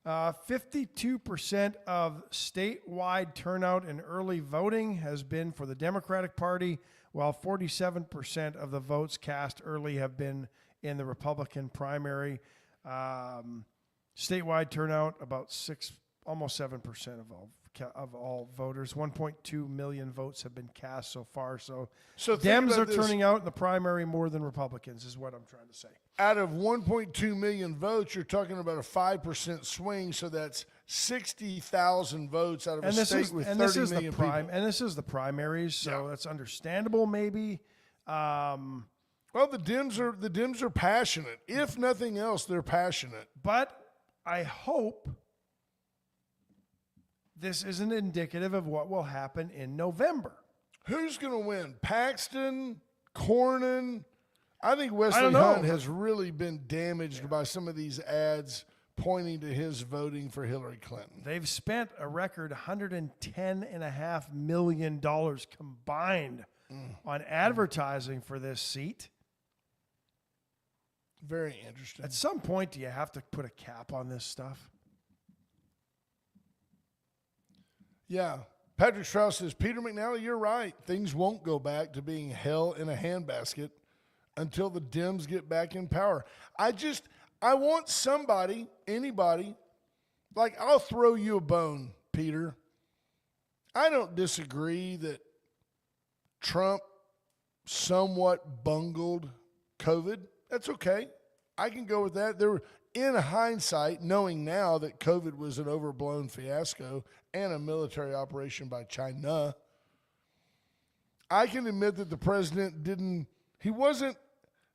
52% of statewide turnout in early voting has been for the Democratic Party, while 47% of the votes cast early have been in the Republican primary. Statewide turnout, almost 7% of all voters. 1.2 million votes have been cast so far. So Dems are turning out in the primary more than Republicans, is what I'm trying to say. Out of 1.2 million votes, you're talking about a 5% swing, so that's 60,000 votes out of a state with 30 million people. And this is the primaries, so that's understandable maybe. Well, the Dems are passionate. If nothing else, they're passionate. But I hope this isn't indicative of what will happen in November. Who's going to win? Paxton, Cornyn? I think Wesley Hunt has really been damaged by some of these ads pointing to his voting for Hillary Clinton. They've spent a record $110.5 million combined on advertising for this seat. Very interesting. At some point, do you have to put a cap on this stuff? Yeah. Patrick Strauss says, Peter McNally, you're right. Things won't go back to being hell in a handbasket until the Dems get back in power. I want somebody, anybody, like I'll throw you a bone, Peter. I don't disagree that Trump somewhat bungled COVID. That's okay. I can go with that. In hindsight, knowing now that COVID was an overblown fiasco and a military operation by China, I can admit that the president he wasn't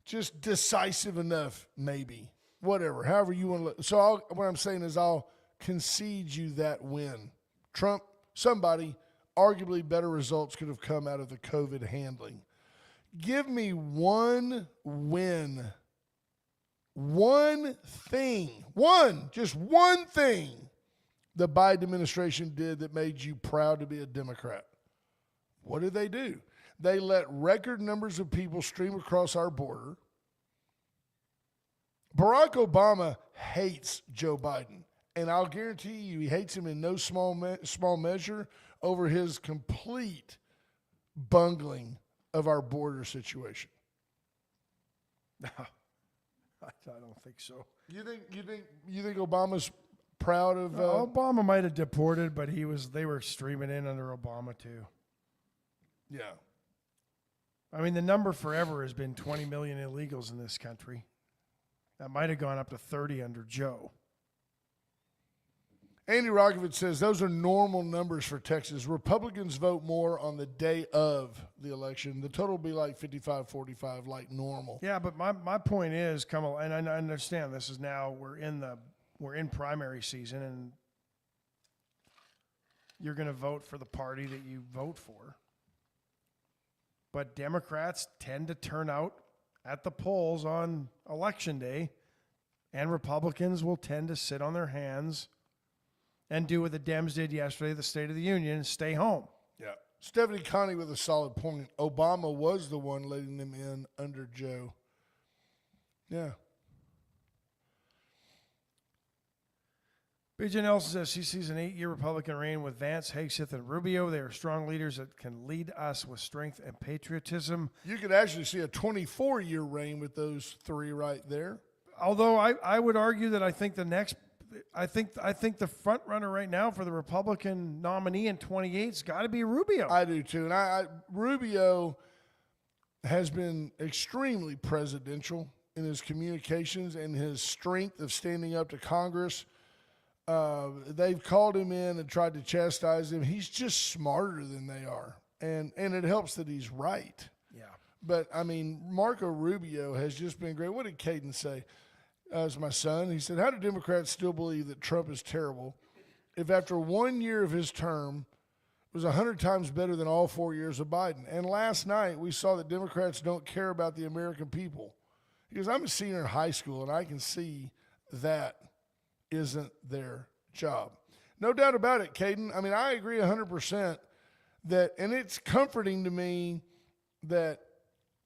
just decisive enough, maybe. Whatever, however you want to look. So what I'm saying is I'll concede you that win. Trump, somebody, arguably better results could have come out of the COVID handling. Give me one win. One thing, just one thing the Biden administration did that made you proud to be a Democrat. What did they do? They let record numbers of people stream across our border. Barack Obama hates Joe Biden, and I'll guarantee you he hates him in no small measure over his complete bungling of our border situation. I don't think so. You think Obama's proud of? Obama might have deported, but they were streaming in under Obama too. Yeah. I mean, the number forever has been 20 million illegals in this country. That might have gone up to 30 under Joe. Andy Rokovich says those are normal numbers for Texas. Republicans vote more on the day of the election. The total will be like 55-45, like normal. Yeah, but my point is, Kamal, and I understand this is now we're in primary season, and you're going to vote for the party that you vote for. But Democrats tend to turn out at the polls on Election Day, and Republicans will tend to sit on their hands and do what the Dems did yesterday at the State of the Union and stay home. Yeah. Stephanie Connie with a solid point. Obama was the one letting them in under Joe. Yeah. B.J. Nelson says he sees an 8-year Republican reign with Vance, Hegseth, and Rubio. They are strong leaders that can lead us with strength and patriotism. You could actually see a 24-year reign with those three right there. Although I would argue that I think the front runner right now for the Republican nominee in 28's got to be Rubio. I do too, and Rubio has been extremely presidential in his communications and his strength of standing up to Congress. They've called him in and tried to chastise him. He's just smarter than they are, and it helps that he's right. Yeah. But I mean, Marco Rubio has just been great. What did Caden say? As my son, he said, how do Democrats still believe that Trump is terrible if after 1 year of his term it was 100 times better than all 4 years of Biden? And last night we saw that Democrats don't care about the American people. He goes, I'm a senior in high school, and I can see that isn't their job. No doubt about it, Caden. I mean, I agree 100% that, and it's comforting to me that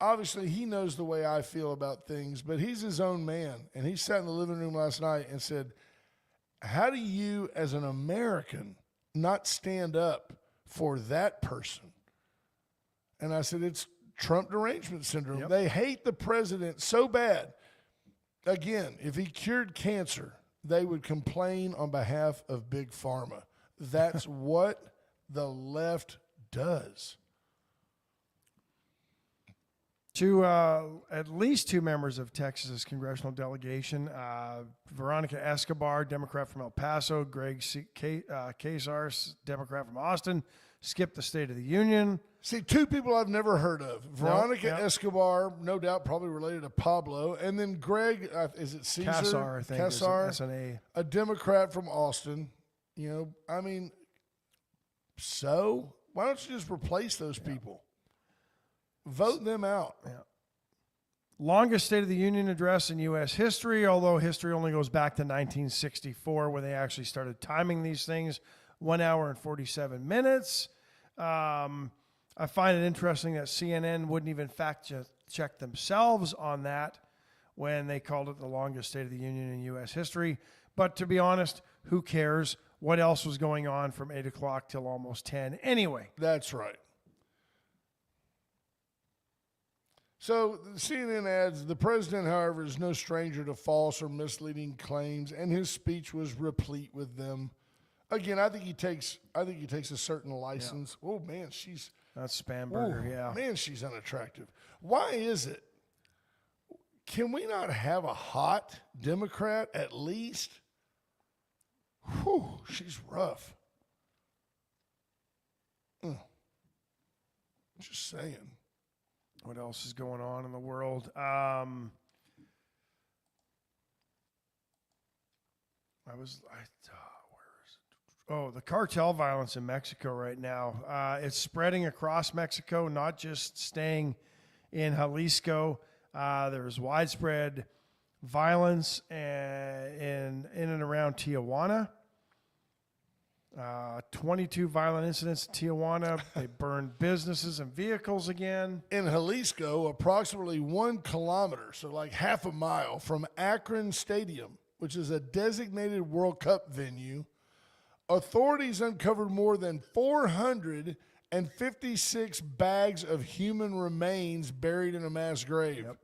obviously he knows the way I feel about things, but he's his own man. And he sat in the living room last night and said, how do you, as an American, not stand up for that person? And I said, it's Trump derangement syndrome. Yep. They hate the president so bad. Again, if he cured cancer, they would complain on behalf of Big Pharma. That's what the left does. At least two members of Texas's congressional delegation, Veronica Escobar, Democrat from El Paso, Greg Casars, Democrat from Austin, skipped the State of the Union. See, two people I've never heard of. Veronica Escobar, no doubt probably related to Pablo, and then Greg, is it Caesar? Casar, I think, Casar, is SNA. a Democrat from Austin. You know, I mean, so why don't you just replace those people? Vote them out. Yeah. Longest State of the Union address in U.S. history, although history only goes back to 1964 when they actually started timing these things, 1 hour and 47 minutes. I find it interesting that CNN wouldn't even fact check themselves on that when they called it the longest State of the Union in U.S. history. But to be honest, who cares? What else was going on from 8 o'clock till almost 10 anyway? That's right. So CNN adds, the president, however, is no stranger to false or misleading claims, and his speech was replete with them. Again, I think he takes a certain license. Yeah. Oh man, that's Spamberger. Yeah, man, she's unattractive. Why is it? Can we not have a hot Democrat at least? Whew, she's rough. Just saying. What else is going on in the world? The cartel violence in Mexico right now. It's spreading across Mexico, not just staying in Jalisco. There's widespread violence in and around Tijuana. 22 violent incidents in Tijuana. They burned businesses and vehicles again. In Jalisco, approximately 1 kilometer, so like half a mile from Akron Stadium, which is a designated World Cup venue, authorities uncovered more than 456 bags of human remains buried in a mass grave. Yep.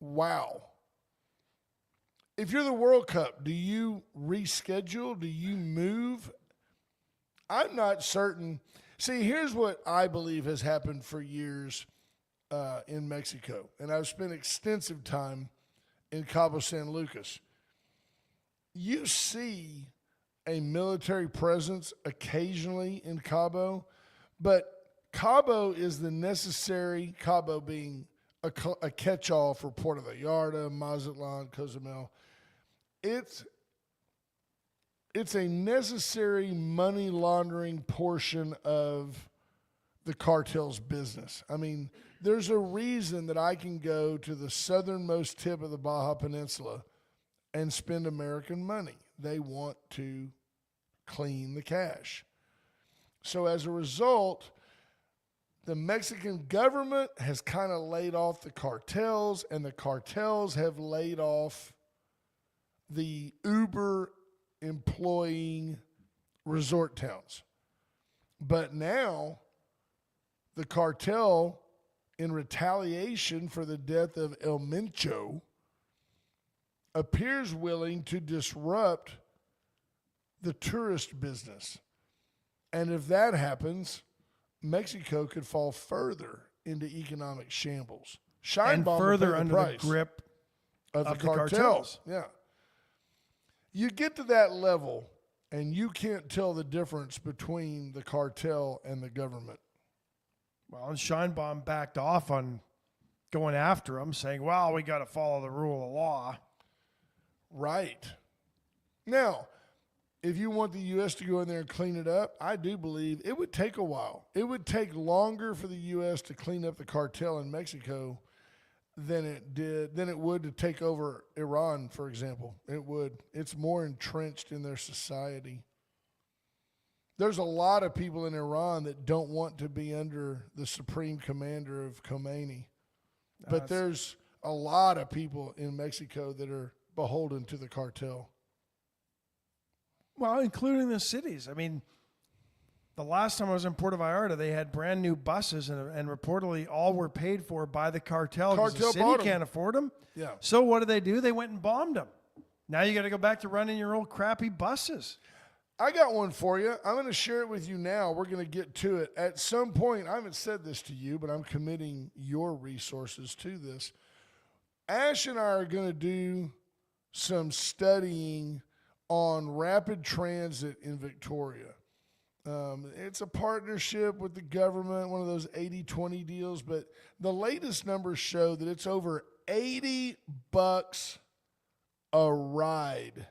Wow. If you're the World Cup, do you reschedule? Do you move? I'm not certain. See, here's what I believe has happened for years in Mexico, and I've spent extensive time in Cabo San Lucas. You see a military presence occasionally in Cabo, but Cabo is the necessary, Cabo being a catch-all for Puerto Vallarta, Mazatlan, Cozumel. It's a necessary money laundering portion of the cartel's business. I mean, there's a reason that I can go to the southernmost tip of the Baja Peninsula and spend American money. They want to clean the cash. So as a result, the Mexican government has kind of laid off the cartels, and the cartels have laid off the Uber employing resort towns. But now the cartel, in retaliation for the death of El Mencho, appears willing to disrupt the tourist business. And if that happens, Mexico could fall further into economic shambles. And further under the grip of the cartels. Yeah. You get to that level, and you can't tell the difference between the cartel and the government. Well, and Scheinbaum backed off on going after him, saying, well, we got to follow the rule of law. Right. Now, if you want the U.S. to go in there and clean it up, I do believe it would take a while. It would take longer for the U.S. to clean up the cartel in Mexico than it would to take over Iran, for example. It would. It's more entrenched in their society. There's a lot of people in Iran that don't want to be under the supreme commander of Khomeini. But there's a lot of people in Mexico that are beholden to the cartel. Well, including the cities. I mean, the last time I was in Puerto Vallarta, they had brand new buses, and reportedly all were paid for by the cartel because the Cartel city bought 'em. can't afford them. Yeah. So what do? They went and bombed them. Now you got to go back to running your old crappy buses. I got one for you. I'm going to share it with you now. We're going to get to it. At some point, I haven't said this to you, but I'm committing your resources to this. Ash and I are going to do some studying on rapid transit in Victoria. It's a partnership with the government, one of those 80-20 deals, but the latest numbers show that it's over $80 a ride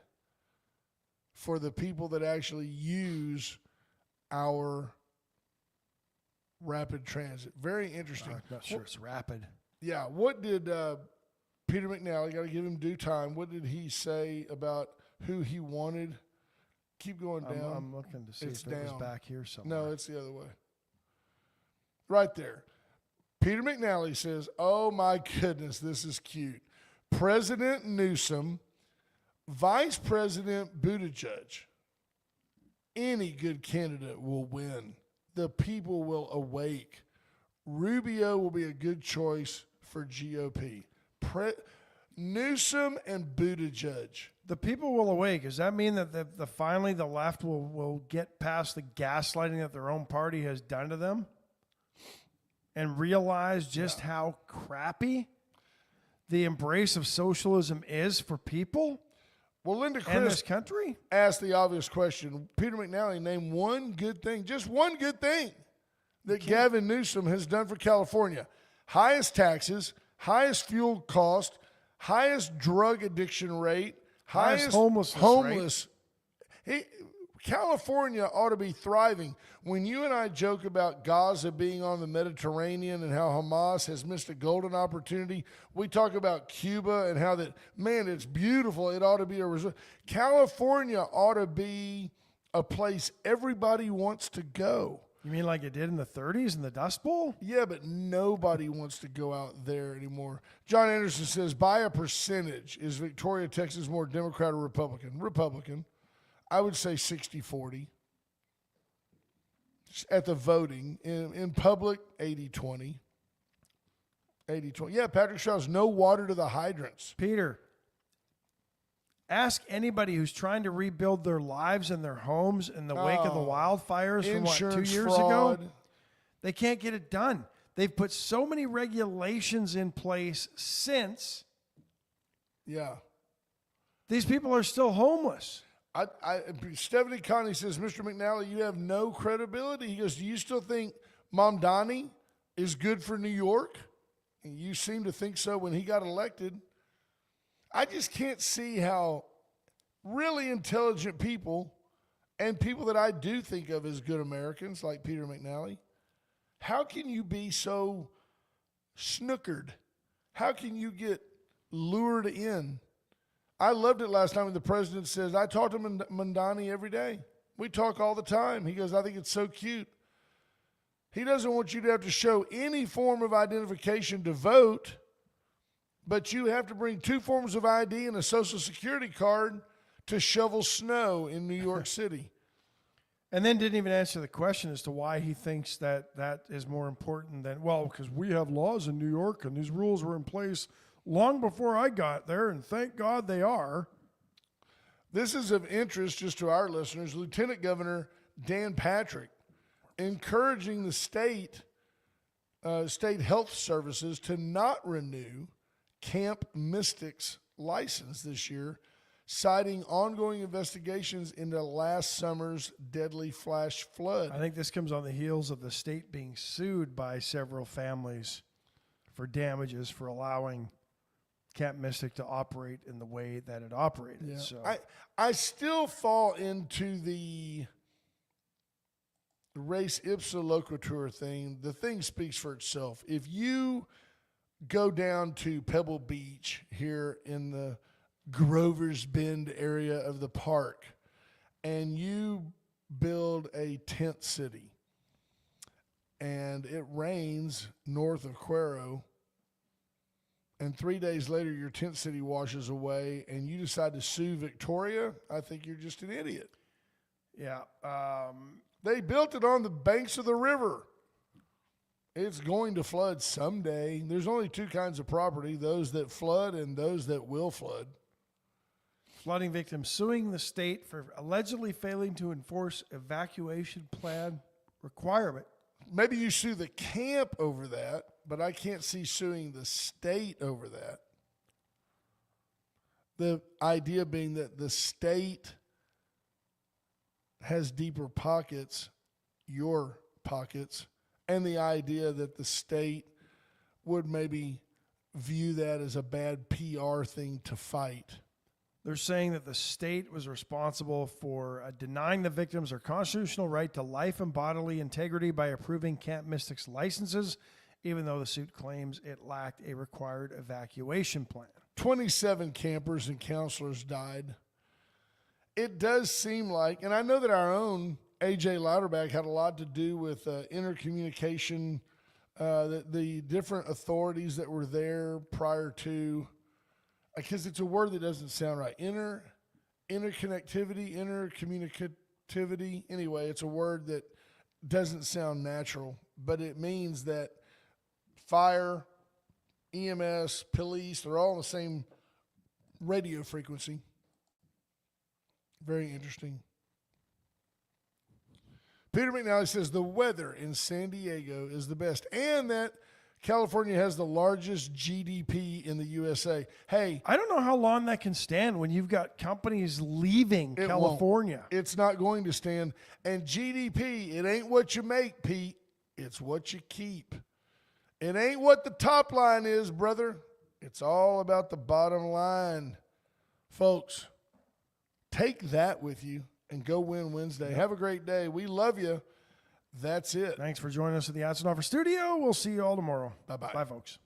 for the people that actually use our rapid transit. Very interesting. I'm not sure it's rapid. Yeah. What did Peter McNally, got to give him due time, what did he say about who he wanted? Keep going down. I'm looking to see It's if it was down. back here somewhere. No, it's the other way. Right there. Peter McNally says, oh my goodness, this is cute. President Newsom, Vice President Buttigieg. Any good candidate will win. The people will awake. Rubio will be a good choice for GOP. Newsom and Buttigieg. The people will awake. Does that mean that finally the left will get past the gaslighting that their own party has done to them and realize just how crappy the embrace of socialism is for people? Well, Linda in Chris this country? asked the obvious question. Peter McNally named one good thing, just one good thing that Gavin Newsom has done for California. Highest taxes, highest fuel cost, highest drug addiction rate, highest homelessness rate. California ought to be thriving. When you and I joke about Gaza being on the Mediterranean and how Hamas has missed a golden opportunity, we talk about Cuba and how that, man, it's beautiful. It ought to be a resort. California ought to be a place everybody wants to go. You mean like it did in the 30s in the Dust Bowl? Yeah, but nobody wants to go out there anymore. John Anderson says, by a percentage, is Victoria, Texas more Democrat or Republican? Republican. I would say 60-40. At the voting. In public, 80-20. 80-20. Yeah, Patrick Shaw's no water to the hydrants. Peter, ask anybody who's trying to rebuild their lives and their homes in the wake of the wildfires from, 2 years fraud. ago? They can't get it done. They've put so many regulations in place since. Yeah. These people are still homeless. Stephanie Connie says, Mr. McNally, you have no credibility. He goes, do you still think Mamdani is good for New York? And you seem to think so when he got elected. I just can't see how really intelligent people and people that I do think of as good Americans, like Peter McNally, how can you be so snookered? How can you get lured in? I loved it last time when the president says, I talk to Mamdani every day. We talk all the time. He goes, I think it's so cute. He doesn't want you to have to show any form of identification to vote, but you have to bring 2 forms of ID and a Social Security card to shovel snow in New York City. And then didn't even answer the question as to why he thinks that is more important than, well, because we have laws in New York and these rules were in place long before I got there, and thank God they are. This is of interest just to our listeners. Lieutenant Governor Dan Patrick encouraging the state health services to not renew Camp Mystic's license this year, citing ongoing investigations into last summer's deadly flash flood. I think this comes on the heels of the state being sued by several families for damages for allowing Camp Mystic to operate in the way that it operated. Yeah. So I still fall into the race ipsa loquitur thing. The thing speaks for itself. If you go down to Pebble Beach here in the Grover's Bend area of the park and you build a tent city and it rains north of Cuero, and 3 days later your tent city washes away and you decide to sue Victoria, I think you're just an idiot. Yeah. They built it on the banks of the river. It's going to flood someday. There's only two kinds of property, those that flood and those that will flood. Flooding victims suing the state for allegedly failing to enforce evacuation plan requirement. Maybe you sue the camp over that, but I can't see suing the state over that. The idea being that the state has deeper pockets, your pockets, and the idea that the state would maybe view that as a bad PR thing to fight. They're saying that the state was responsible for denying the victims their constitutional right to life and bodily integrity by approving Camp Mystic's licenses, even though the suit claims it lacked a required evacuation plan. 27 campers and counselors died. It does seem like, and I know that our own A.J. Louderback had a lot to do with intercommunication, the different authorities that were there prior to, because it's a word that doesn't sound right. Interconnectivity, intercommunicativity. Anyway, it's a word that doesn't sound natural, but it means that fire, EMS, police, they're all on the same radio frequency. Very interesting. Peter McNally says the weather in San Diego is the best and that California has the largest GDP in the USA. Hey, I don't know how long that can stand when you've got companies leaving California. It's not going to stand. And GDP, it ain't what you make, Pete. It's what you keep. It ain't what the top line is, brother. It's all about the bottom line. Folks, take that with you and go win Wednesday. Have a great day. We love you. That's it. Thanks for joining us at the Odds and Offer Studio. We'll see you all tomorrow. Bye-bye. Bye, folks.